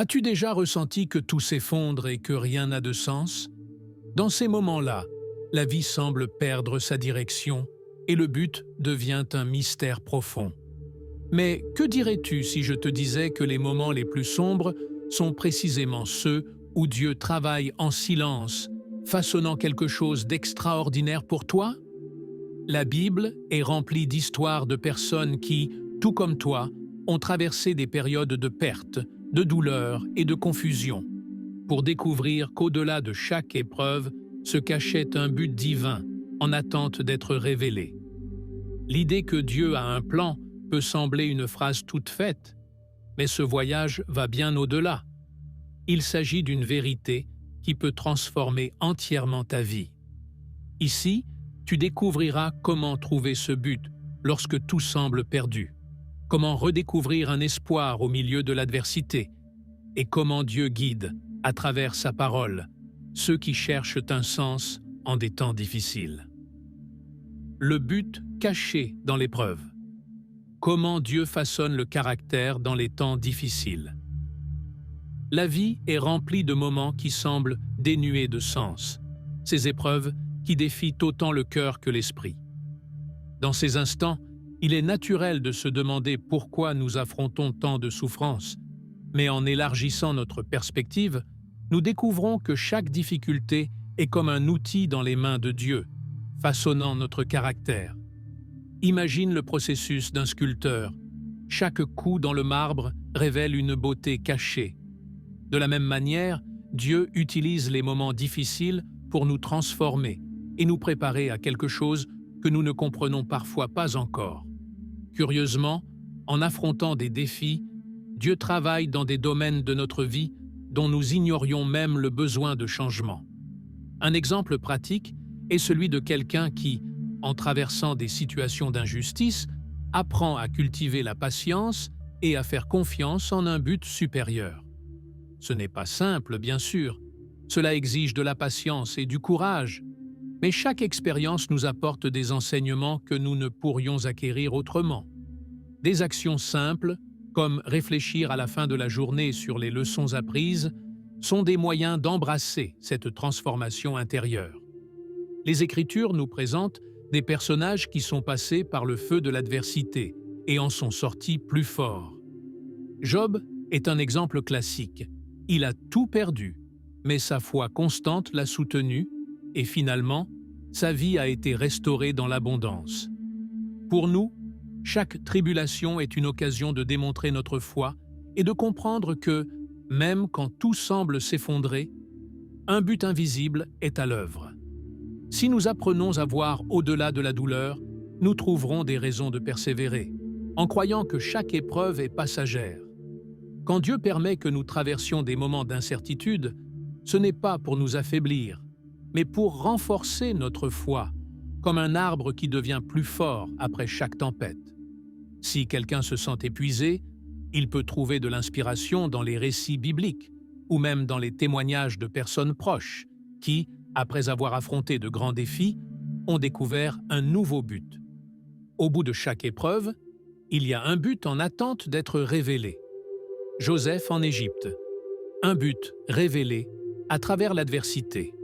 As-tu déjà ressenti que tout s'effondre et que rien n'a de sens? Dans ces moments-là, la vie semble perdre sa direction et le but devient un mystère profond. Mais que dirais-tu si je te disais que les moments les plus sombres sont précisément ceux où Dieu travaille en silence, façonnant quelque chose d'extraordinaire pour toi? La Bible est remplie d'histoires de personnes qui, tout comme toi, ont traversé des périodes de perte, de douleur et de confusion, pour découvrir qu'au-delà de chaque épreuve se cachait un but divin en attente d'être révélé. L'idée que Dieu a un plan peut sembler une phrase toute faite, mais ce voyage va bien au-delà. Il s'agit d'une vérité qui peut transformer entièrement ta vie. Ici, tu découvriras comment trouver ce but lorsque tout semble perdu, comment redécouvrir un espoir au milieu de l'adversité et comment Dieu guide, à travers sa parole, ceux qui cherchent un sens en des temps difficiles. Le but caché dans l'épreuve. Comment Dieu façonne le caractère dans les temps difficiles. La vie est remplie de moments qui semblent dénués de sens, ces épreuves qui défient autant le cœur que l'esprit. Dans ces instants, il est naturel de se demander pourquoi nous affrontons tant de souffrances, mais en élargissant notre perspective, nous découvrons que chaque difficulté est comme un outil dans les mains de Dieu, façonnant notre caractère. Imagine le processus d'un sculpteur. Chaque coup dans le marbre révèle une beauté cachée. De la même manière, Dieu utilise les moments difficiles pour nous transformer et nous préparer à quelque chose que nous ne comprenons parfois pas encore. Curieusement, en affrontant des défis, Dieu travaille dans des domaines de notre vie dont nous ignorions même le besoin de changement. Un exemple pratique est celui de quelqu'un qui, en traversant des situations d'injustice, apprend à cultiver la patience et à faire confiance en un but supérieur. Ce n'est pas simple, bien sûr. Cela exige de la patience et du courage. Mais chaque expérience nous apporte des enseignements que nous ne pourrions acquérir autrement. Des actions simples, comme réfléchir à la fin de la journée sur les leçons apprises, sont des moyens d'embrasser cette transformation intérieure. Les Écritures nous présentent des personnages qui sont passés par le feu de l'adversité et en sont sortis plus forts. Job est un exemple classique. Il a tout perdu, mais sa foi constante l'a soutenu et finalement, sa vie a été restaurée dans l'abondance. Pour nous, chaque tribulation est une occasion de démontrer notre foi et de comprendre que, même quand tout semble s'effondrer, un but invisible est à l'œuvre. Si nous apprenons à voir au-delà de la douleur, nous trouverons des raisons de persévérer, en croyant que chaque épreuve est passagère. Quand Dieu permet que nous traversions des moments d'incertitude, ce n'est pas pour nous affaiblir, mais pour renforcer notre foi, comme un arbre qui devient plus fort après chaque tempête. Si quelqu'un se sent épuisé, il peut trouver de l'inspiration dans les récits bibliques ou même dans les témoignages de personnes proches qui, après avoir affronté de grands défis, ont découvert un nouveau but. Au bout de chaque épreuve, il y a un but en attente d'être révélé. Joseph en Égypte. Un but révélé à travers l'adversité.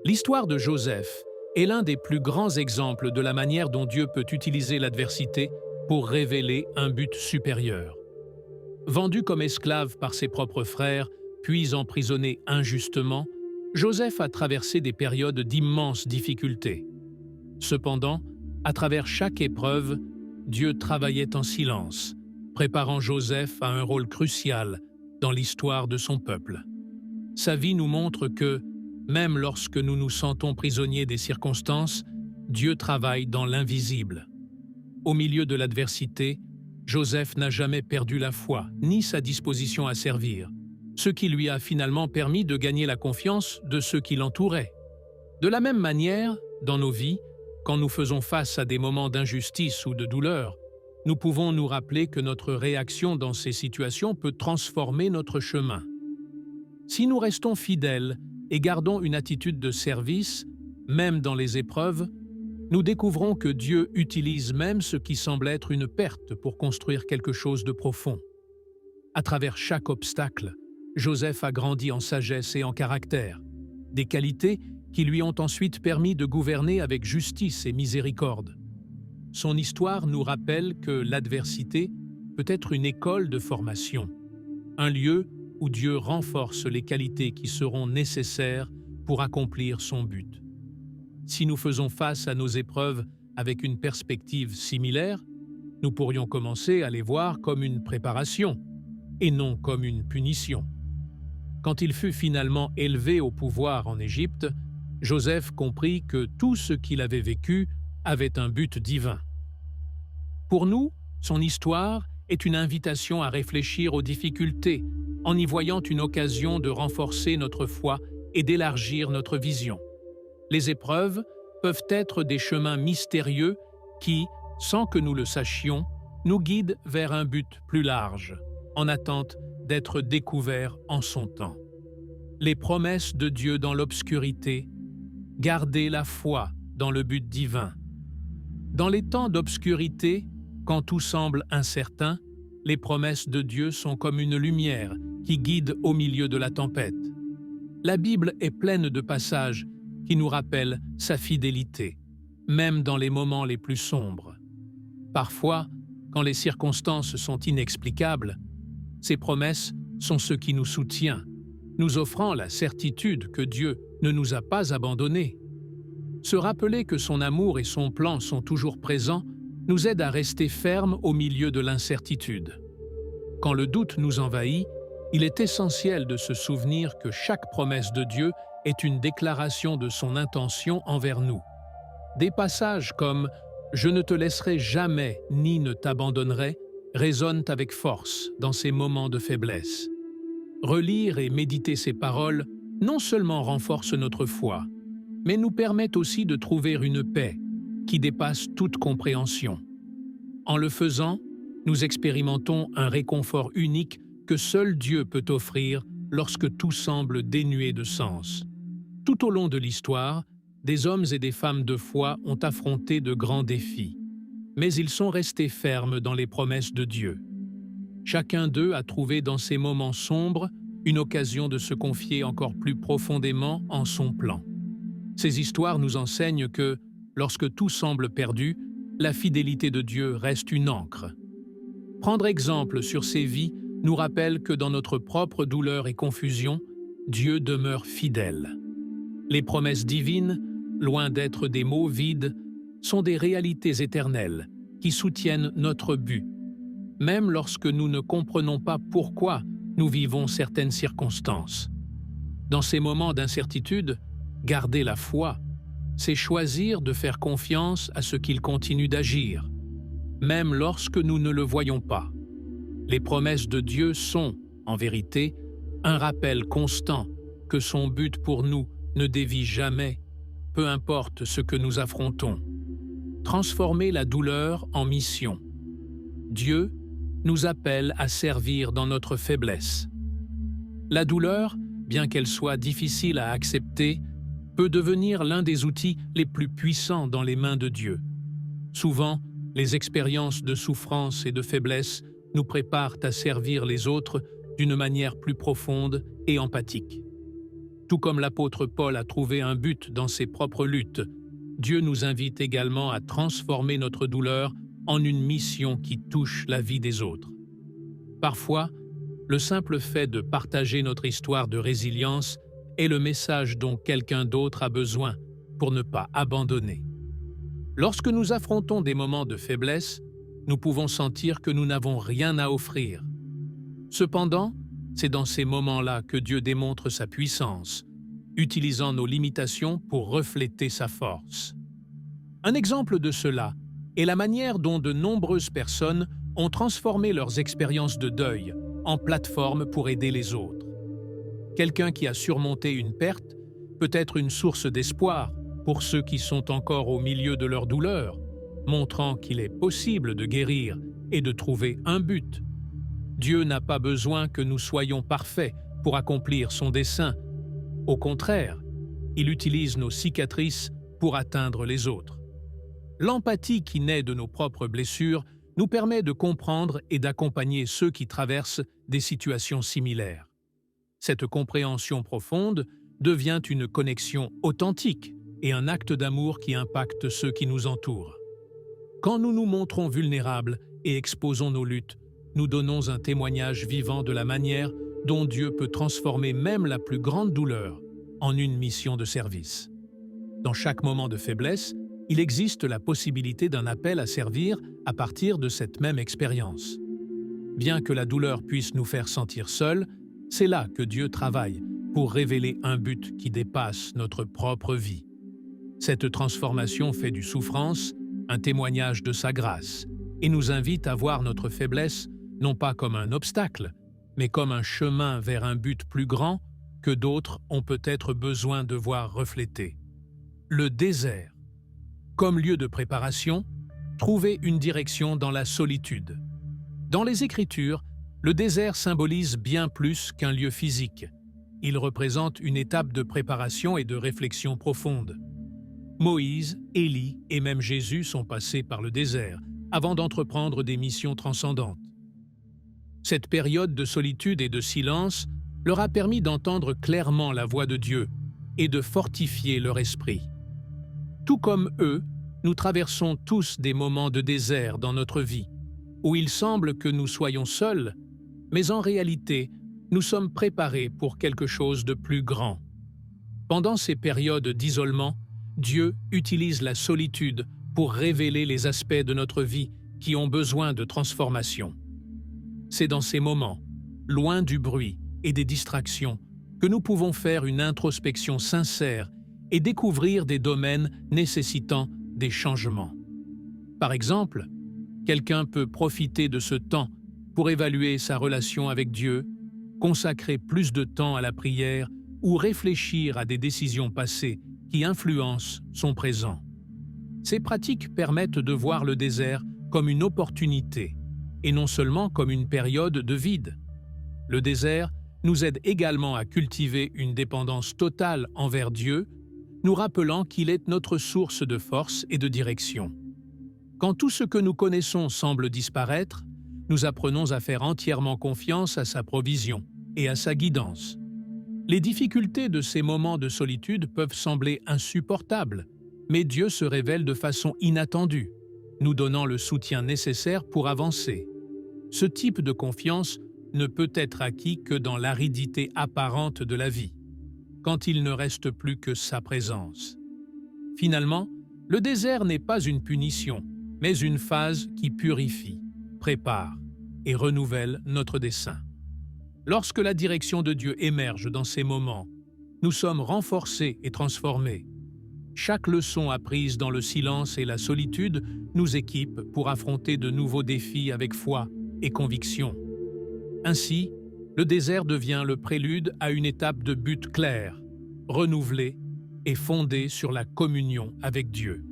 L'histoire de Joseph est l'un des plus grands exemples de la manière dont Dieu peut utiliser l'adversité pour révéler un but supérieur. Vendu comme esclave par ses propres frères, puis emprisonné injustement, Joseph a traversé des périodes d'immenses difficultés. Cependant, à travers chaque épreuve, Dieu travaillait en silence, préparant Joseph à un rôle crucial dans l'histoire de son peuple. Sa vie nous montre que, même lorsque nous nous sentons prisonniers des circonstances, Dieu travaille dans l'invisible. Au milieu de l'adversité, Joseph n'a jamais perdu la foi ni sa disposition à servir, ce qui lui a finalement permis de gagner la confiance de ceux qui l'entouraient. De la même manière, dans nos vies, quand nous faisons face à des moments d'injustice ou de douleur, nous pouvons nous rappeler que notre réaction dans ces situations peut transformer notre chemin. Si nous restons fidèles et gardons une attitude de service, même dans les épreuves, nous découvrons que Dieu utilise même ce qui semble être une perte pour construire quelque chose de profond. À travers chaque obstacle, Joseph a grandi en sagesse et en caractère, des qualités qui lui ont ensuite permis de gouverner avec justice et miséricorde. Son histoire nous rappelle que l'adversité peut être une école de formation, un lieu où Dieu renforce les qualités qui seront nécessaires pour accomplir son but. Si nous faisons face à nos épreuves avec une perspective similaire, nous pourrions commencer à les voir comme une préparation et non comme une punition. Quand il fut finalement élevé au pouvoir en Égypte, Joseph comprit que tout ce qu'il avait vécu avait un but divin. Pour nous, son histoire est une invitation à réfléchir aux difficultés, en y voyant une occasion de renforcer notre foi et d'élargir notre vision. Les épreuves peuvent être des chemins mystérieux qui, sans que nous le sachions, nous guident vers un but plus large, en attente d'être découverts en son temps. Les promesses de Dieu dans l'obscurité, garder la foi dans le but divin. Dans les temps d'obscurité, quand tout semble incertain, les promesses de Dieu sont comme une lumière qui guide au milieu de la tempête. La Bible est pleine de passages qui nous rappellent sa fidélité, même dans les moments les plus sombres. Parfois, quand les circonstances sont inexplicables, ces promesses sont ce qui nous soutient, nous offrant la certitude que Dieu ne nous a pas abandonnés. Se rappeler que son amour et son plan sont toujours présents nous aide à rester fermes au milieu de l'incertitude. Quand le doute nous envahit, il est essentiel de se souvenir que chaque promesse de Dieu est une déclaration de son intention envers nous. Des passages comme « Je ne te laisserai jamais ni ne t'abandonnerai » résonnent avec force dans ces moments de faiblesse. Relire et méditer ces paroles non seulement renforce notre foi, mais nous permettent aussi de trouver une paix qui dépasse toute compréhension. En le faisant, nous expérimentons un réconfort unique que seul Dieu peut offrir lorsque tout semble dénué de sens. Tout au long de l'histoire, des hommes et des femmes de foi ont affronté de grands défis, mais ils sont restés fermes dans les promesses de Dieu. Chacun d'eux a trouvé dans ces moments sombres une occasion de se confier encore plus profondément en son plan. Ces histoires nous enseignent que, lorsque tout semble perdu, la fidélité de Dieu reste une ancre. Prendre exemple sur ces vies nous rappelle que dans notre propre douleur et confusion, Dieu demeure fidèle. Les promesses divines, loin d'être des mots vides, sont des réalités éternelles qui soutiennent notre but, même lorsque nous ne comprenons pas pourquoi nous vivons certaines circonstances. Dans ces moments d'incertitude, garder la foi, c'est choisir de faire confiance à ce qu'il continue d'agir, même lorsque nous ne le voyons pas. Les promesses de Dieu sont, en vérité, un rappel constant que son but pour nous ne dévie jamais, peu importe ce que nous affrontons. Transformer la douleur en mission. Dieu nous appelle à servir dans notre faiblesse. La douleur, bien qu'elle soit difficile à accepter, peut devenir l'un des outils les plus puissants dans les mains de Dieu. Souvent, les expériences de souffrance et de faiblesse nous préparent à servir les autres d'une manière plus profonde et empathique. Tout comme l'apôtre Paul a trouvé un but dans ses propres luttes, Dieu nous invite également à transformer notre douleur en une mission qui touche la vie des autres. Parfois, le simple fait de partager notre histoire de résilience est le message dont quelqu'un d'autre a besoin pour ne pas abandonner. Lorsque nous affrontons des moments de faiblesse, nous pouvons sentir que nous n'avons rien à offrir. Cependant, c'est dans ces moments-là que Dieu démontre sa puissance, utilisant nos limitations pour refléter sa force. Un exemple de cela est la manière dont de nombreuses personnes ont transformé leurs expériences de deuil en plateforme pour aider les autres. Quelqu'un qui a surmonté une perte peut être une source d'espoir pour ceux qui sont encore au milieu de leur douleur, montrant qu'il est possible de guérir et de trouver un but. Dieu n'a pas besoin que nous soyons parfaits pour accomplir son dessein. Au contraire, il utilise nos cicatrices pour atteindre les autres. L'empathie qui naît de nos propres blessures nous permet de comprendre et d'accompagner ceux qui traversent des situations similaires. Cette compréhension profonde devient une connexion authentique et un acte d'amour qui impacte ceux qui nous entourent. Quand nous nous montrons vulnérables et exposons nos luttes, nous donnons un témoignage vivant de la manière dont Dieu peut transformer même la plus grande douleur en une mission de service. Dans chaque moment de faiblesse, il existe la possibilité d'un appel à servir à partir de cette même expérience. Bien que la douleur puisse nous faire sentir seuls, c'est là que Dieu travaille pour révéler un but qui dépasse notre propre vie. Cette transformation fait du souffrance un témoignage de sa grâce et nous invite à voir notre faiblesse non pas comme un obstacle, mais comme un chemin vers un but plus grand que d'autres ont peut-être besoin de voir reflété. Le désert. Comme lieu de préparation, trouver une direction dans la solitude. Dans les Écritures, le désert symbolise bien plus qu'un lieu physique. Il représente une étape de préparation et de réflexion profonde. Moïse, Élie et même Jésus sont passés par le désert avant d'entreprendre des missions transcendantes. Cette période de solitude et de silence leur a permis d'entendre clairement la voix de Dieu et de fortifier leur esprit. Tout comme eux, nous traversons tous des moments de désert dans notre vie, où il semble que nous soyons seuls, mais en réalité, nous sommes préparés pour quelque chose de plus grand. Pendant ces périodes d'isolement, Dieu utilise la solitude pour révéler les aspects de notre vie qui ont besoin de transformation. C'est dans ces moments, loin du bruit et des distractions, que nous pouvons faire une introspection sincère et découvrir des domaines nécessitant des changements. Par exemple, quelqu'un peut profiter de ce temps pour évaluer sa relation avec Dieu, consacrer plus de temps à la prière ou réfléchir à des décisions passées qui influencent son présent. Ces pratiques permettent de voir le désert comme une opportunité et non seulement comme une période de vide. Le désert nous aide également à cultiver une dépendance totale envers Dieu, nous rappelant qu'il est notre source de force et de direction. Quand tout ce que nous connaissons semble disparaître, nous apprenons à faire entièrement confiance à sa provision et à sa guidance. Les difficultés de ces moments de solitude peuvent sembler insupportables, mais Dieu se révèle de façon inattendue, nous donnant le soutien nécessaire pour avancer. Ce type de confiance ne peut être acquis que dans l'aridité apparente de la vie, quand il ne reste plus que sa présence. Finalement, le désert n'est pas une punition, mais une phase qui purifie, prépare et renouvelle notre dessein. Lorsque la direction de Dieu émerge dans ces moments, nous sommes renforcés et transformés. Chaque leçon apprise dans le silence et la solitude nous équipe pour affronter de nouveaux défis avec foi et conviction. Ainsi, le désert devient le prélude à une étape de but clair, renouvelée et fondée sur la communion avec Dieu.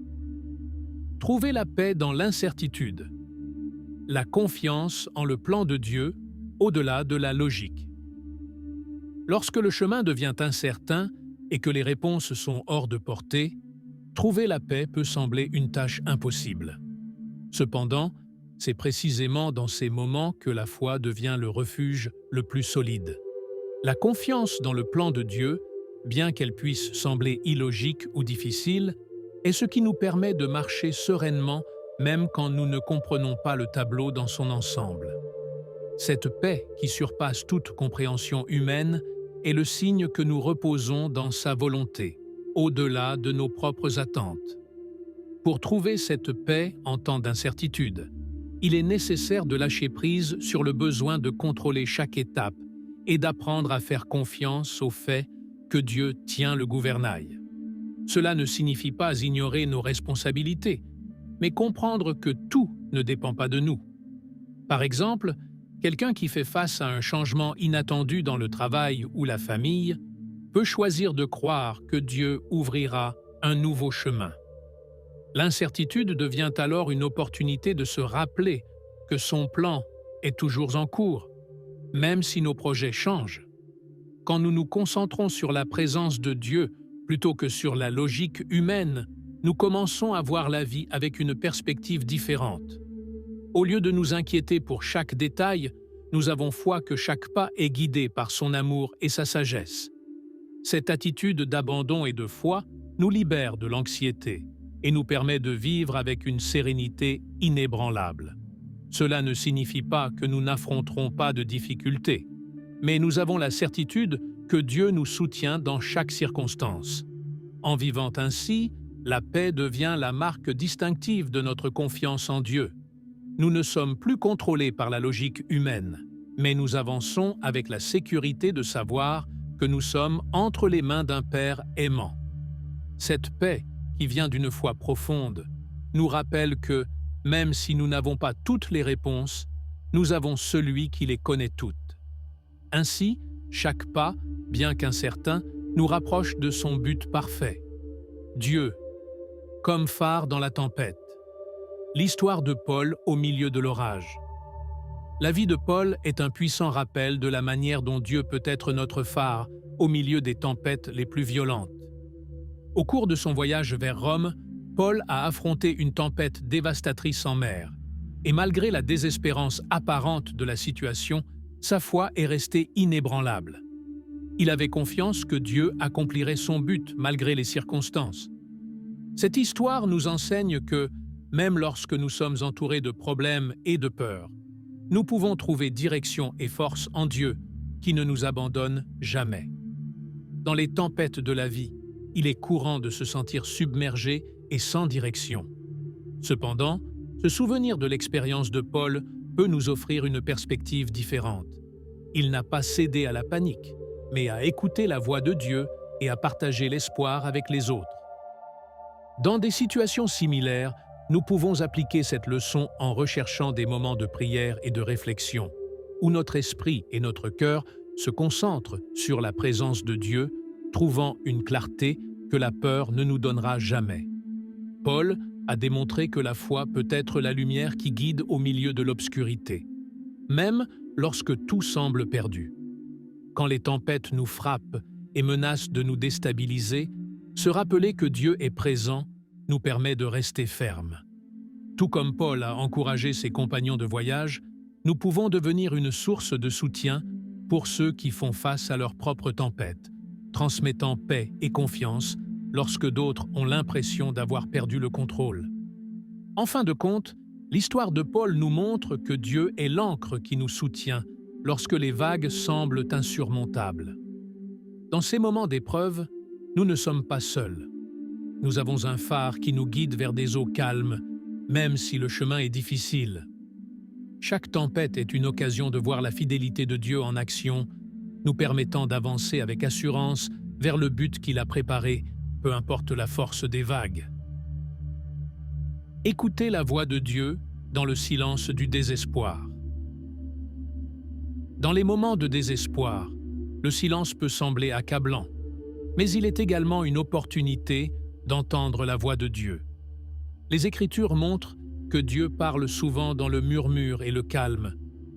Trouver la paix dans l'incertitude. La confiance en le plan de Dieu au-delà de la logique. Lorsque le chemin devient incertain et que les réponses sont hors de portée, trouver la paix peut sembler une tâche impossible. Cependant, c'est précisément dans ces moments que la foi devient le refuge le plus solide. La confiance dans le plan de Dieu, bien qu'elle puisse sembler illogique ou difficile, est ce qui nous permet de marcher sereinement même quand nous ne comprenons pas le tableau dans son ensemble. Cette paix qui surpasse toute compréhension humaine est le signe que nous reposons dans sa volonté, au-delà de nos propres attentes. Pour trouver cette paix en temps d'incertitude, il est nécessaire de lâcher prise sur le besoin de contrôler chaque étape et d'apprendre à faire confiance au fait que Dieu tient le gouvernail. Cela ne signifie pas ignorer nos responsabilités, mais comprendre que tout ne dépend pas de nous. Par exemple, quelqu'un qui fait face à un changement inattendu dans le travail ou la famille peut choisir de croire que Dieu ouvrira un nouveau chemin. L'incertitude devient alors une opportunité de se rappeler que son plan est toujours en cours, même si nos projets changent. Quand nous nous concentrons sur la présence de Dieu plutôt que sur la logique humaine, nous commençons à voir la vie avec une perspective différente. Au lieu de nous inquiéter pour chaque détail, nous avons foi que chaque pas est guidé par son amour et sa sagesse. Cette attitude d'abandon et de foi nous libère de l'anxiété et nous permet de vivre avec une sérénité inébranlable. Cela ne signifie pas que nous n'affronterons pas de difficultés, mais nous avons la certitude que Dieu nous soutient dans chaque circonstance. En vivant ainsi, la paix devient la marque distinctive de notre confiance en Dieu. Nous ne sommes plus contrôlés par la logique humaine, mais nous avançons avec la sécurité de savoir que nous sommes entre les mains d'un Père aimant. Cette paix, qui vient d'une foi profonde, nous rappelle que, même si nous n'avons pas toutes les réponses, nous avons celui qui les connaît toutes. Ainsi, chaque pas, bien qu'incertain, nous rapproche de son but parfait. Dieu, comme phare dans la tempête. L'histoire de Paul au milieu de l'orage. La vie de Paul est un puissant rappel de la manière dont Dieu peut être notre phare au milieu des tempêtes les plus violentes. Au cours de son voyage vers Rome, Paul a affronté une tempête dévastatrice en mer, et malgré la désespérance apparente de la situation, sa foi est restée inébranlable. Il avait confiance que Dieu accomplirait son but malgré les circonstances. Cette histoire nous enseigne que, même lorsque nous sommes entourés de problèmes et de peurs, nous pouvons trouver direction et force en Dieu, qui ne nous abandonne jamais. Dans les tempêtes de la vie, il est courant de se sentir submergé et sans direction. Cependant, se souvenir de l'expérience de Paul peut nous offrir une perspective différente. Il n'a pas cédé à la panique, mais a écouté la voix de Dieu et a partagé l'espoir avec les autres. Dans des situations similaires, nous pouvons appliquer cette leçon en recherchant des moments de prière et de réflexion, où notre esprit et notre cœur se concentrent sur la présence de Dieu, trouvant une clarté que la peur ne nous donnera jamais. Paul a démontré que la foi peut être la lumière qui guide au milieu de l'obscurité, même lorsque tout semble perdu. Quand les tempêtes nous frappent et menacent de nous déstabiliser, se rappeler que Dieu est présent nous permet de rester fermes. Tout comme Paul a encouragé ses compagnons de voyage, nous pouvons devenir une source de soutien pour ceux qui font face à leurs propres tempêtes, transmettant paix et confiance lorsque d'autres ont l'impression d'avoir perdu le contrôle. En fin de compte, l'histoire de Paul nous montre que Dieu est l'ancre qui nous soutient lorsque les vagues semblent insurmontables. Dans ces moments d'épreuve, nous ne sommes pas seuls. Nous avons un phare qui nous guide vers des eaux calmes, même si le chemin est difficile. Chaque tempête est une occasion de voir la fidélité de Dieu en action, nous permettant d'avancer avec assurance vers le but qu'il a préparé, peu importe la force des vagues. Écoutez la voix de Dieu dans le silence du désespoir. Dans les moments de désespoir, le silence peut sembler accablant, mais il est également une opportunité d'entendre la voix de Dieu. Les Écritures montrent que Dieu parle souvent dans le murmure et le calme,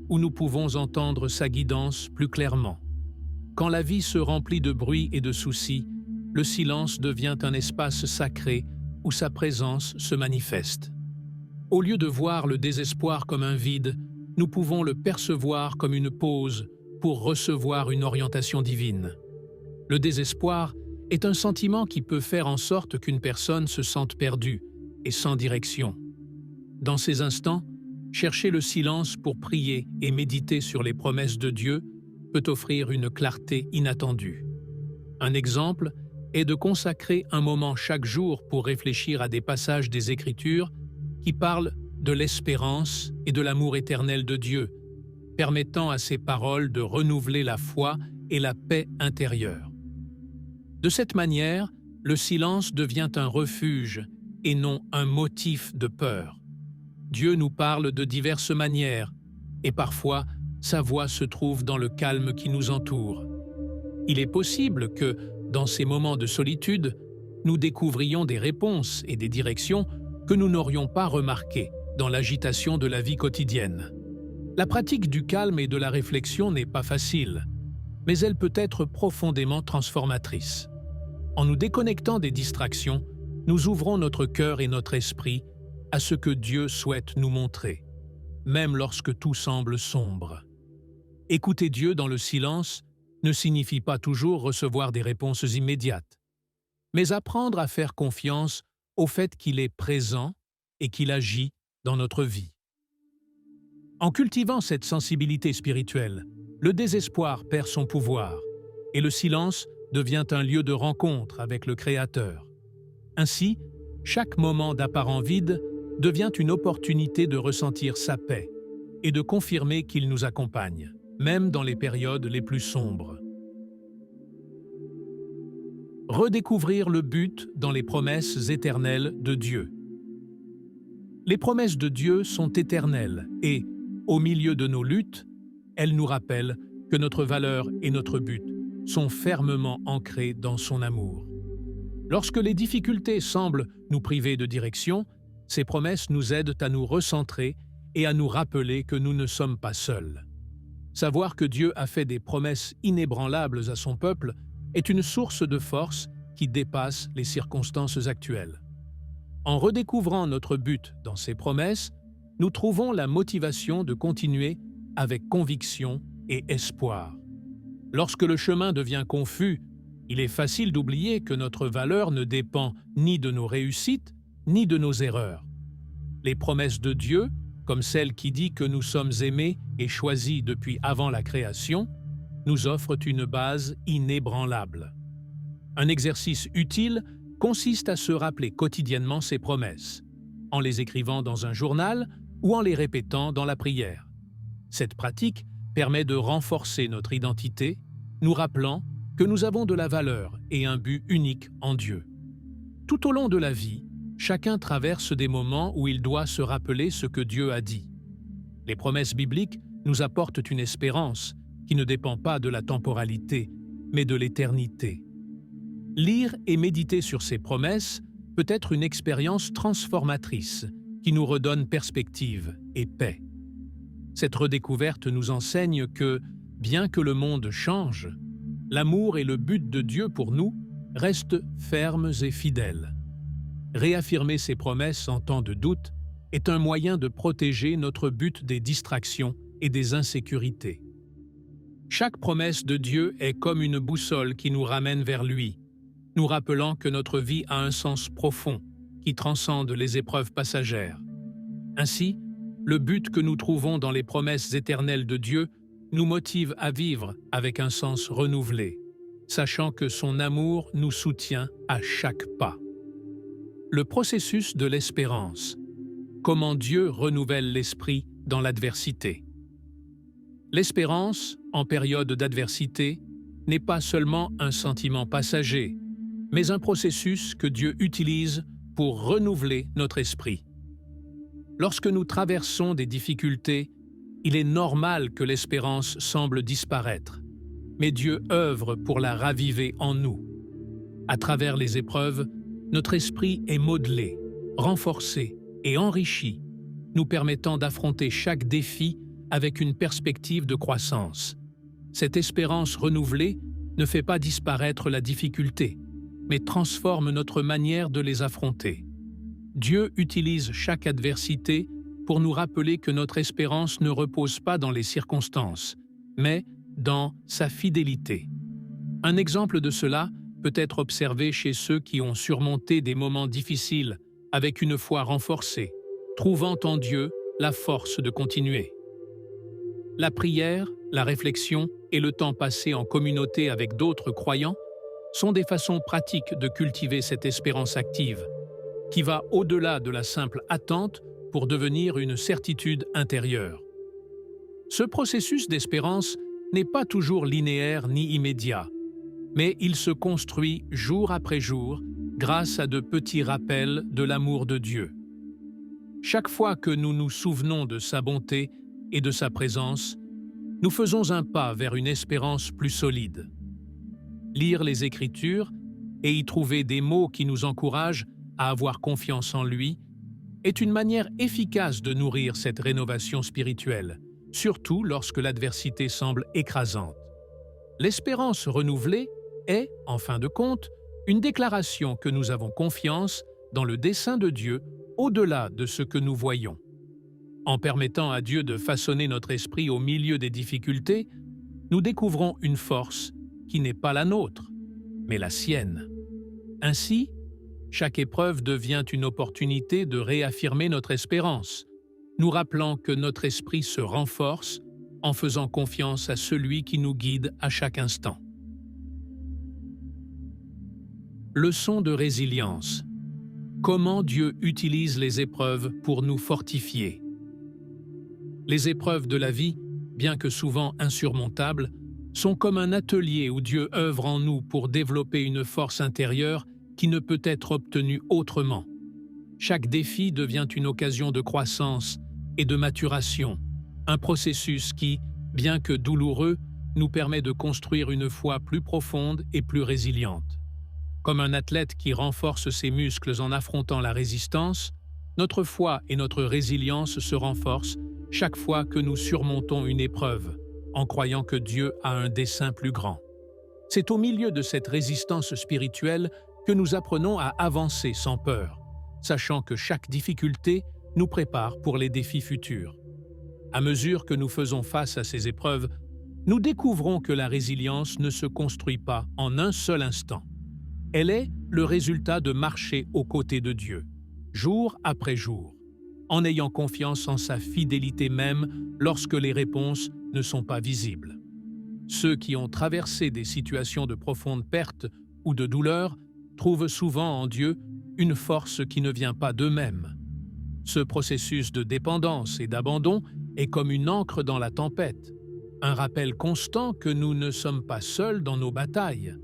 où nous pouvons entendre sa guidance plus clairement. Quand la vie se remplit de bruit et de soucis, le silence devient un espace sacré où sa présence se manifeste. Au lieu de voir le désespoir comme un vide, nous pouvons le percevoir comme une pause pour recevoir une orientation divine. Le désespoir est un sentiment qui peut faire en sorte qu'une personne se sente perdue et sans direction. Dans ces instants, chercher le silence pour prier et méditer sur les promesses de Dieu peut offrir une clarté inattendue. Un exemple est de consacrer un moment chaque jour pour réfléchir à des passages des Écritures qui parlent de l'espérance et de l'amour éternel de Dieu, permettant à ces paroles de renouveler la foi et la paix intérieure. De cette manière, le silence devient un refuge et non un motif de peur. Dieu nous parle de diverses manières, et parfois, sa voix se trouve dans le calme qui nous entoure. Il est possible que, dans ces moments de solitude, nous découvrions des réponses et des directions que nous n'aurions pas remarquées dans l'agitation de la vie quotidienne. La pratique du calme et de la réflexion n'est pas facile, mais elle peut être profondément transformatrice. En nous déconnectant des distractions, nous ouvrons notre cœur et notre esprit à ce que Dieu souhaite nous montrer. même lorsque tout semble sombre. Écouter Dieu dans le silence ne signifie pas toujours recevoir des réponses immédiates, mais apprendre à faire confiance au fait qu'il est présent et qu'il agit dans notre vie. En cultivant cette sensibilité spirituelle, le désespoir perd son pouvoir et le silence devient un lieu de rencontre avec le Créateur. Ainsi, chaque moment d'apparent vide devient une opportunité de ressentir sa paix et de confirmer qu'il nous accompagne, même dans les périodes les plus sombres. Redécouvrir le but dans les promesses éternelles de Dieu. Les promesses de Dieu sont éternelles et, au milieu de nos luttes, elles nous rappellent que notre valeur et notre but sont fermement ancrés dans son amour. Lorsque les difficultés semblent nous priver de direction, ces promesses nous aident à nous recentrer et à nous rappeler que nous ne sommes pas seuls. Savoir que Dieu a fait des promesses inébranlables à son peuple est une source de force qui dépasse les circonstances actuelles. En redécouvrant notre but dans ces promesses, nous trouvons la motivation de continuer avec conviction et espoir. Lorsque le chemin devient confus, il est facile d'oublier que notre valeur ne dépend ni de nos réussites, ni de nos erreurs. Les promesses de Dieu, comme celle qui dit que nous sommes aimés et choisis depuis avant la création, nous offrent une base inébranlable. Un exercice utile consiste à se rappeler quotidiennement ces promesses, en les écrivant dans un journal ou en les répétant dans la prière. Cette pratique permet de renforcer notre identité, nous rappelant que nous avons de la valeur et un but unique en Dieu. Tout au long de la vie, chacun traverse des moments où il doit se rappeler ce que Dieu a dit. Les promesses bibliques nous apportent une espérance qui ne dépend pas de la temporalité, mais de l'éternité. Lire et méditer sur ces promesses peut être une expérience transformatrice qui nous redonne perspective et paix. Cette redécouverte nous enseigne que, bien que le monde change, l'amour et le but de Dieu pour nous restent fermes et fidèles. Réaffirmer ces promesses en temps de doute est un moyen de protéger notre but des distractions et des insécurités. Chaque promesse de Dieu est comme une boussole qui nous ramène vers lui, nous rappelant que notre vie a un sens profond qui transcende les épreuves passagères. Ainsi, le but que nous trouvons dans les promesses éternelles de Dieu nous motive à vivre avec un sens renouvelé, sachant que son amour nous soutient à chaque pas. Le processus de l'espérance. Comment Dieu renouvelle l'esprit dans l'adversité. L'espérance, en période d'adversité, n'est pas seulement un sentiment passager, mais un processus que Dieu utilise pour renouveler notre esprit. Lorsque nous traversons des difficultés, il est normal que l'espérance semble disparaître, mais Dieu œuvre pour la raviver en nous. À travers les épreuves, notre esprit est modelé, renforcé et enrichi, nous permettant d'affronter chaque défi avec une perspective de croissance. Cette espérance renouvelée ne fait pas disparaître la difficulté, mais transforme notre manière de les affronter. Dieu utilise chaque adversité pour nous rappeler que notre espérance ne repose pas dans les circonstances, mais dans sa fidélité. Un exemple de cela peut être observé chez ceux qui ont surmonté des moments difficiles avec une foi renforcée, trouvant en Dieu la force de continuer. La prière, la réflexion et le temps passé en communauté avec d'autres croyants sont des façons pratiques de cultiver cette espérance active, qui va au-delà de la simple attente pour devenir une certitude intérieure. Ce processus d'espérance n'est pas toujours linéaire ni immédiat, mais il se construit jour après jour grâce à de petits rappels de l'amour de Dieu. Chaque fois que nous nous souvenons de sa bonté et de sa présence, nous faisons un pas vers une espérance plus solide. Lire les Écritures et y trouver des mots qui nous encouragent à avoir confiance en lui est une manière efficace de nourrir cette rénovation spirituelle, surtout lorsque l'adversité semble écrasante. L'espérance renouvelée est, en fin de compte, une déclaration que nous avons confiance dans le dessein de Dieu au-delà de ce que nous voyons. En permettant à Dieu de façonner notre esprit au milieu des difficultés, nous découvrons une force qui n'est pas la nôtre, mais la sienne. Ainsi, chaque épreuve devient une opportunité de réaffirmer notre espérance, nous rappelant que notre esprit se renforce en faisant confiance à celui qui nous guide à chaque instant. Leçon de résilience. Comment Dieu utilise les épreuves pour nous fortifier. Les épreuves de la vie, bien que souvent insurmontables, sont comme un atelier où Dieu œuvre en nous pour développer une force intérieure qui ne peut être obtenue autrement. Chaque défi devient une occasion de croissance et de maturation, un processus qui, bien que douloureux, nous permet de construire une foi plus profonde et plus résiliente. Comme un athlète qui renforce ses muscles en affrontant la résistance, notre foi et notre résilience se renforcent chaque fois que nous surmontons une épreuve, en croyant que Dieu a un dessein plus grand. C'est au milieu de cette résistance spirituelle que nous apprenons à avancer sans peur, sachant que chaque difficulté nous prépare pour les défis futurs. À mesure que nous faisons face à ces épreuves, nous découvrons que la résilience ne se construit pas en un seul instant. Elle est le résultat de marcher aux côtés de Dieu, jour après jour, en ayant confiance en sa fidélité même lorsque les réponses ne sont pas visibles. Ceux qui ont traversé des situations de profonde perte ou de douleur trouvent souvent en Dieu une force qui ne vient pas d'eux-mêmes. Ce processus de dépendance et d'abandon est comme une ancre dans la tempête, un rappel constant que nous ne sommes pas seuls dans nos batailles.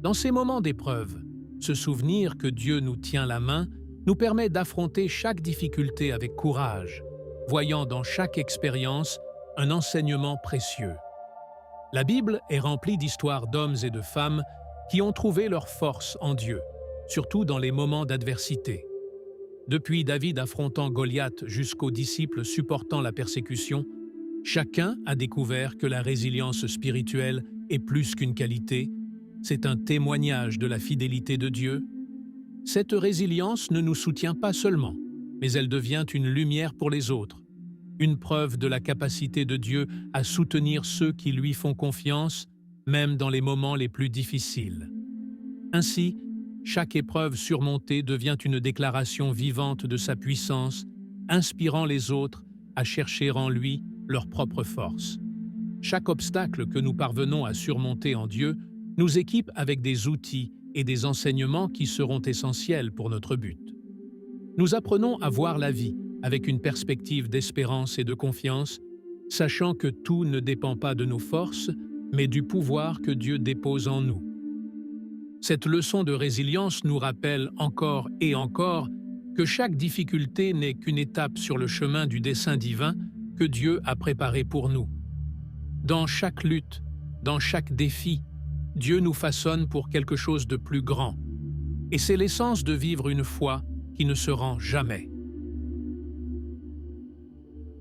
Dans ces moments d'épreuve, se souvenir que Dieu nous tient la main nous permet d'affronter chaque difficulté avec courage, voyant dans chaque expérience un enseignement précieux. La Bible est remplie d'histoires d'hommes et de femmes qui ont trouvé leur force en Dieu, surtout dans les moments d'adversité. Depuis David affrontant Goliath jusqu'aux disciples supportant la persécution, chacun a découvert que la résilience spirituelle est plus qu'une qualité, c'est un témoignage de la fidélité de Dieu. Cette résilience ne nous soutient pas seulement, mais elle devient une lumière pour les autres, une preuve de la capacité de Dieu à soutenir ceux qui lui font confiance, même dans les moments les plus difficiles. Ainsi, chaque épreuve surmontée devient une déclaration vivante de sa puissance, inspirant les autres à chercher en lui leur propre force. Chaque obstacle que nous parvenons à surmonter en Dieu nous équipe avec des outils et des enseignements qui seront essentiels pour notre but. Nous apprenons à voir la vie avec une perspective d'espérance et de confiance, sachant que tout ne dépend pas de nos forces, mais du pouvoir que Dieu dépose en nous. Cette leçon de résilience nous rappelle encore et encore que chaque difficulté n'est qu'une étape sur le chemin du dessein divin que Dieu a préparé pour nous. Dans chaque lutte, dans chaque défi, Dieu nous façonne pour quelque chose de plus grand. Et c'est l'essence de vivre une foi qui ne se rend jamais.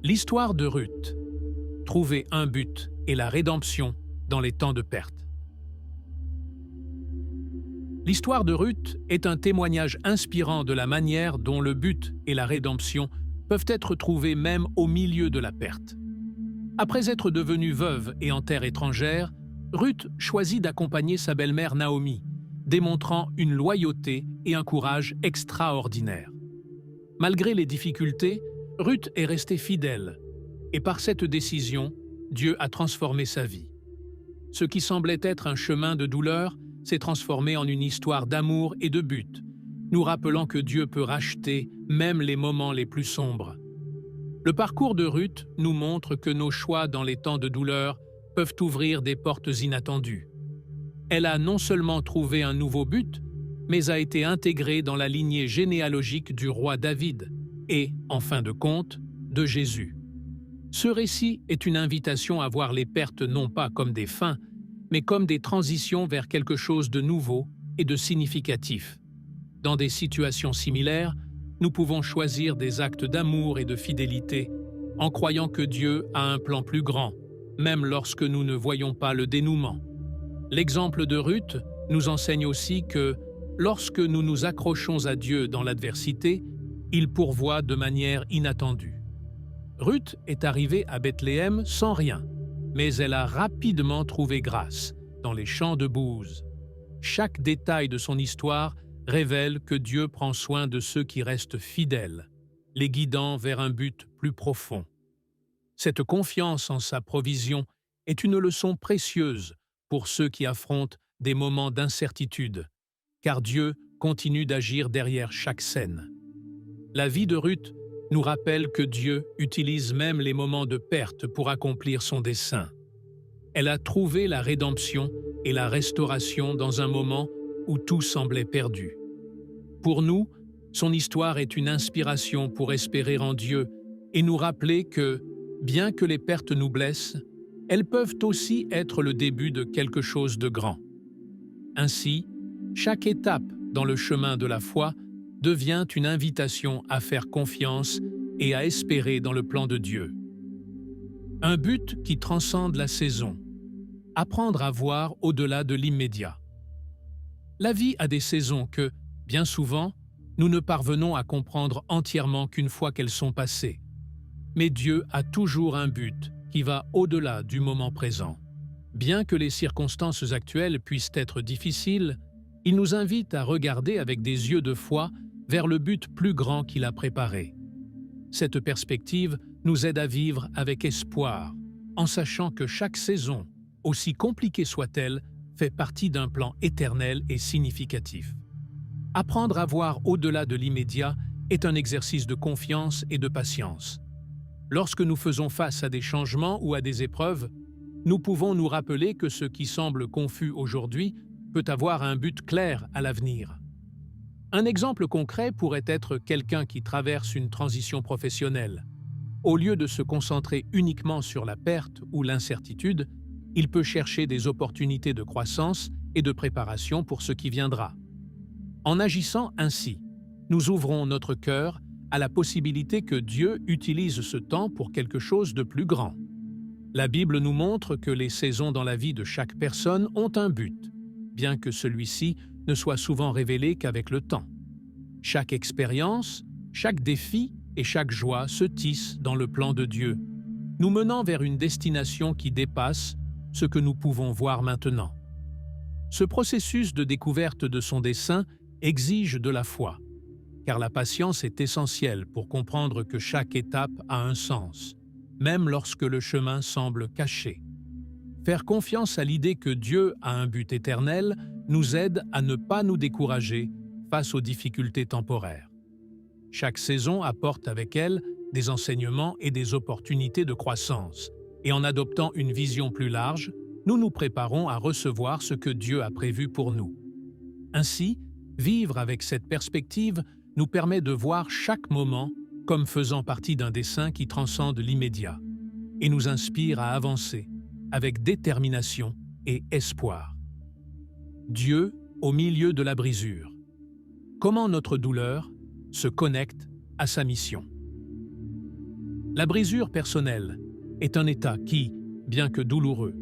L'histoire de Ruth. Trouver un but et la rédemption dans les temps de perte. L'histoire de Ruth est un témoignage inspirant de la manière dont le but et la rédemption peuvent être trouvés même au milieu de la perte. Après être devenue veuve et en terre étrangère, Ruth choisit d'accompagner sa belle-mère Naomi, démontrant une loyauté et un courage extraordinaires. Malgré les difficultés, Ruth est restée fidèle, et par cette décision, Dieu a transformé sa vie. Ce qui semblait être un chemin de douleur s'est transformé en une histoire d'amour et de but, nous rappelant que Dieu peut racheter même les moments les plus sombres. Le parcours de Ruth nous montre que nos choix dans les temps de douleur peuvent ouvrir des portes inattendues. Elle a non seulement trouvé un nouveau but, mais a été intégrée dans la lignée généalogique du roi David et, en fin de compte, de Jésus. Ce récit est une invitation à voir les pertes non pas comme des fins, mais comme des transitions vers quelque chose de nouveau et de significatif. Dans des situations similaires, nous pouvons choisir des actes d'amour et de fidélité en croyant que Dieu a un plan plus grand, même lorsque nous ne voyons pas le dénouement. L'exemple de Ruth nous enseigne aussi que, lorsque nous nous accrochons à Dieu dans l'adversité, il pourvoit de manière inattendue. Ruth est arrivée à Bethléem sans rien, mais elle a rapidement trouvé grâce dans les champs de Booz. Chaque détail de son histoire révèle que Dieu prend soin de ceux qui restent fidèles, les guidant vers un but plus profond. Cette confiance en sa provision est une leçon précieuse pour ceux qui affrontent des moments d'incertitude, car Dieu continue d'agir derrière chaque scène. La vie de Ruth nous rappelle que Dieu utilise même les moments de perte pour accomplir son dessein. Elle a trouvé la rédemption et la restauration dans un moment où tout semblait perdu. Pour nous, son histoire est une inspiration pour espérer en Dieu et nous rappeler que, bien que les pertes nous blessent, elles peuvent aussi être le début de quelque chose de grand. Ainsi, chaque étape dans le chemin de la foi devient une invitation à faire confiance et à espérer dans le plan de Dieu. Un but qui transcende la saison. Apprendre à voir au-delà de l'immédiat. La vie a des saisons que, bien souvent, nous ne parvenons à comprendre entièrement qu'une fois qu'elles sont passées. Mais Dieu a toujours un but qui va au-delà du moment présent. Bien que les circonstances actuelles puissent être difficiles, il nous invite à regarder avec des yeux de foi vers le but plus grand qu'il a préparé. Cette perspective nous aide à vivre avec espoir, en sachant que chaque saison, aussi compliquée soit-elle, fait partie d'un plan éternel et significatif. Apprendre à voir au-delà de l'immédiat est un exercice de confiance et de patience. Lorsque nous faisons face à des changements ou à des épreuves, nous pouvons nous rappeler que ce qui semble confus aujourd'hui peut avoir un but clair à l'avenir. Un exemple concret pourrait être quelqu'un qui traverse une transition professionnelle. Au lieu de se concentrer uniquement sur la perte ou l'incertitude, il peut chercher des opportunités de croissance et de préparation pour ce qui viendra. En agissant ainsi, nous ouvrons notre cœur à la possibilité que Dieu utilise ce temps pour quelque chose de plus grand. La Bible nous montre que les saisons dans la vie de chaque personne ont un but, bien que celui-ci ne soit souvent révélé qu'avec le temps. Chaque expérience, chaque défi et chaque joie se tissent dans le plan de Dieu, nous menant vers une destination qui dépasse ce que nous pouvons voir maintenant. Ce processus de découverte de son dessein exige de la foi, car la patience est essentielle pour comprendre que chaque étape a un sens, même lorsque le chemin semble caché. Faire confiance à l'idée que Dieu a un but éternel nous aide à ne pas nous décourager face aux difficultés temporaires. Chaque saison apporte avec elle des enseignements et des opportunités de croissance, et en adoptant une vision plus large, nous nous préparons à recevoir ce que Dieu a prévu pour nous. Ainsi, vivre avec cette perspective nous permet de voir chaque moment comme faisant partie d'un dessein qui transcende l'immédiat et nous inspire à avancer avec détermination et espoir. Dieu au milieu de la brisure. Comment notre douleur se connecte à sa mission. La brisure personnelle est un état qui, bien que douloureux,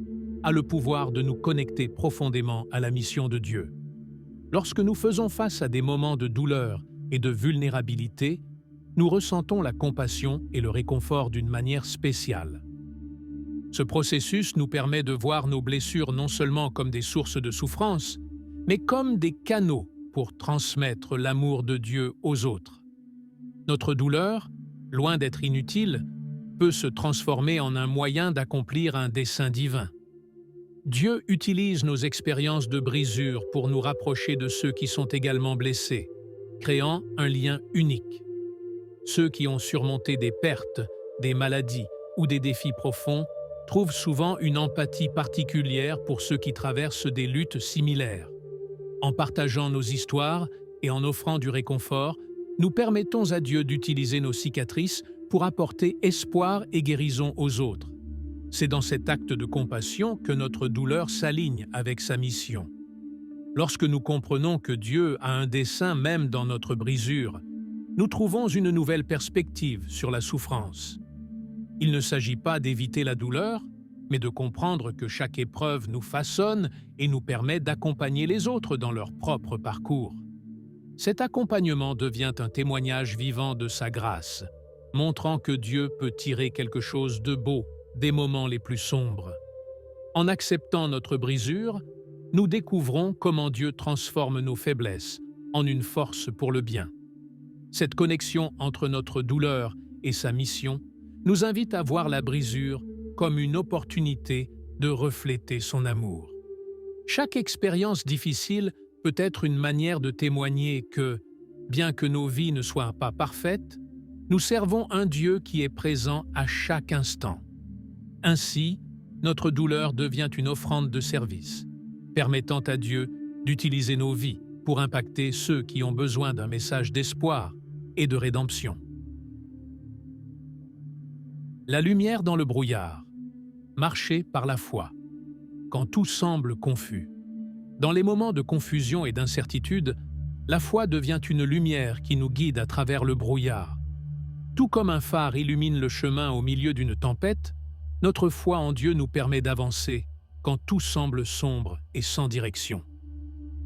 a le pouvoir de nous connecter profondément à la mission de Dieu. Lorsque nous faisons face à des moments de douleur et de vulnérabilité, nous ressentons la compassion et le réconfort d'une manière spéciale. Ce processus nous permet de voir nos blessures non seulement comme des sources de souffrance, mais comme des canaux pour transmettre l'amour de Dieu aux autres. Notre douleur, loin d'être inutile, peut se transformer en un moyen d'accomplir un dessein divin. Dieu utilise nos expériences de brisure pour nous rapprocher de ceux qui sont également blessés, créant un lien unique. Ceux qui ont surmonté des pertes, des maladies ou des défis profonds trouvent souvent une empathie particulière pour ceux qui traversent des luttes similaires. En partageant nos histoires et en offrant du réconfort, nous permettons à Dieu d'utiliser nos cicatrices pour apporter espoir et guérison aux autres. C'est dans cet acte de compassion que notre douleur s'aligne avec sa mission. Lorsque nous comprenons que Dieu a un dessein même dans notre brisure, nous trouvons une nouvelle perspective sur la souffrance. Il ne s'agit pas d'éviter la douleur, mais de comprendre que chaque épreuve nous façonne et nous permet d'accompagner les autres dans leur propre parcours. Cet accompagnement devient un témoignage vivant de sa grâce, montrant que Dieu peut tirer quelque chose de beau des moments les plus sombres. En acceptant notre brisure, nous découvrons comment Dieu transforme nos faiblesses en une force pour le bien. Cette connexion entre notre douleur et sa mission nous invite à voir la brisure comme une opportunité de refléter son amour. Chaque expérience difficile peut être une manière de témoigner que, bien que nos vies ne soient pas parfaites, nous servons un Dieu qui est présent à chaque instant. Ainsi, notre douleur devient une offrande de service, permettant à Dieu d'utiliser nos vies pour impacter ceux qui ont besoin d'un message d'espoir et de rédemption. La lumière dans le brouillard. Marcher par la foi. Quand tout semble confus. Dans les moments de confusion et d'incertitude, la foi devient une lumière qui nous guide à travers le brouillard. Tout comme un phare illumine le chemin au milieu d'une tempête, notre foi en Dieu nous permet d'avancer quand tout semble sombre et sans direction.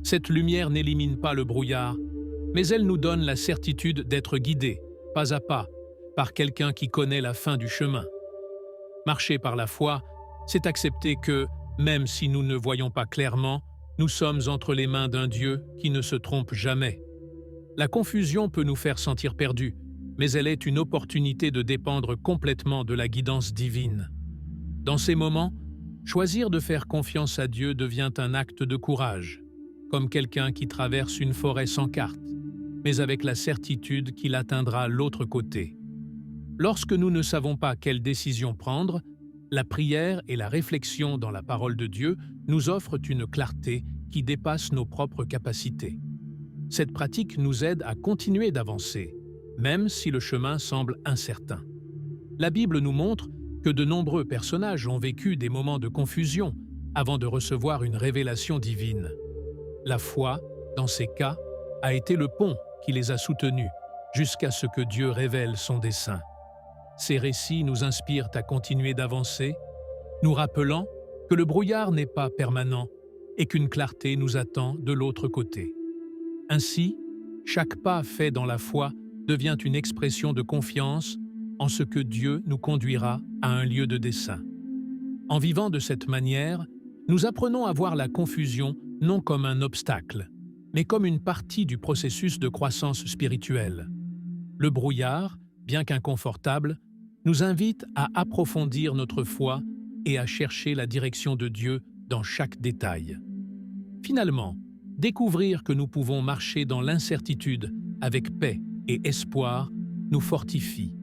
Cette lumière n'élimine pas le brouillard, mais elle nous donne la certitude d'être guidés, pas à pas, par quelqu'un qui connaît la fin du chemin. Marcher par la foi, c'est accepter que, même si nous ne voyons pas clairement, nous sommes entre les mains d'un Dieu qui ne se trompe jamais. La confusion peut nous faire sentir perdus, mais elle est une opportunité de dépendre complètement de la guidance divine. Dans ces moments, choisir de faire confiance à Dieu devient un acte de courage, comme quelqu'un qui traverse une forêt sans carte, mais avec la certitude qu'il atteindra l'autre côté. Lorsque nous ne savons pas quelle décision prendre, la prière et la réflexion dans la parole de Dieu nous offrent une clarté qui dépasse nos propres capacités. Cette pratique nous aide à continuer d'avancer, même si le chemin semble incertain. La Bible nous montre que de nombreux personnages ont vécu des moments de confusion avant de recevoir une révélation divine. La foi, dans ces cas, a été le pont qui les a soutenus jusqu'à ce que Dieu révèle son dessein. Ces récits nous inspirent à continuer d'avancer, nous rappelant que le brouillard n'est pas permanent et qu'une clarté nous attend de l'autre côté. Ainsi, chaque pas fait dans la foi devient une expression de confiance en ce que Dieu nous conduira à un lieu de dessein. En vivant de cette manière, nous apprenons à voir la confusion non comme un obstacle, mais comme une partie du processus de croissance spirituelle. Le brouillard, bien qu'inconfortable, nous invite à approfondir notre foi et à chercher la direction de Dieu dans chaque détail. Finalement, découvrir que nous pouvons marcher dans l'incertitude avec paix et espoir nous fortifie,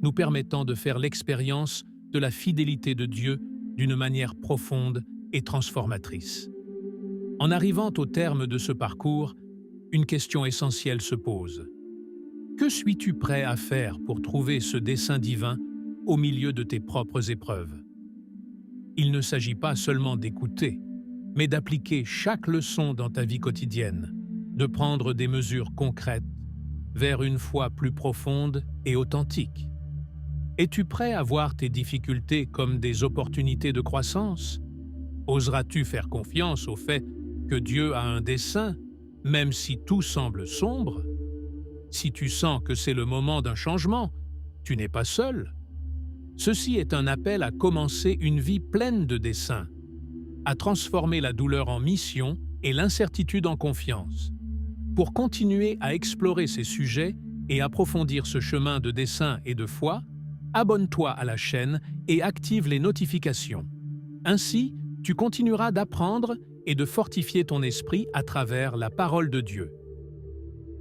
nous permettant de faire l'expérience de la fidélité de Dieu d'une manière profonde et transformatrice. En arrivant au terme de ce parcours, une question essentielle se pose. Que suis-tu prêt à faire pour trouver ce dessein divin au milieu de tes propres épreuves? Il ne s'agit pas seulement d'écouter, mais d'appliquer chaque leçon dans ta vie quotidienne, de prendre des mesures concrètes vers une foi plus profonde et authentique. Es-tu prêt à voir tes difficultés comme des opportunités de croissance? Oseras-tu faire confiance au fait que Dieu a un dessein, même si tout semble sombre? Si tu sens que c'est le moment d'un changement, tu n'es pas seul. Ceci est un appel à commencer une vie pleine de dessein, à transformer la douleur en mission et l'incertitude en confiance. Pour continuer à explorer ces sujets et approfondir ce chemin de dessein et de foi, abonne-toi à la chaîne et active les notifications. Ainsi, tu continueras d'apprendre et de fortifier ton esprit à travers la parole de Dieu.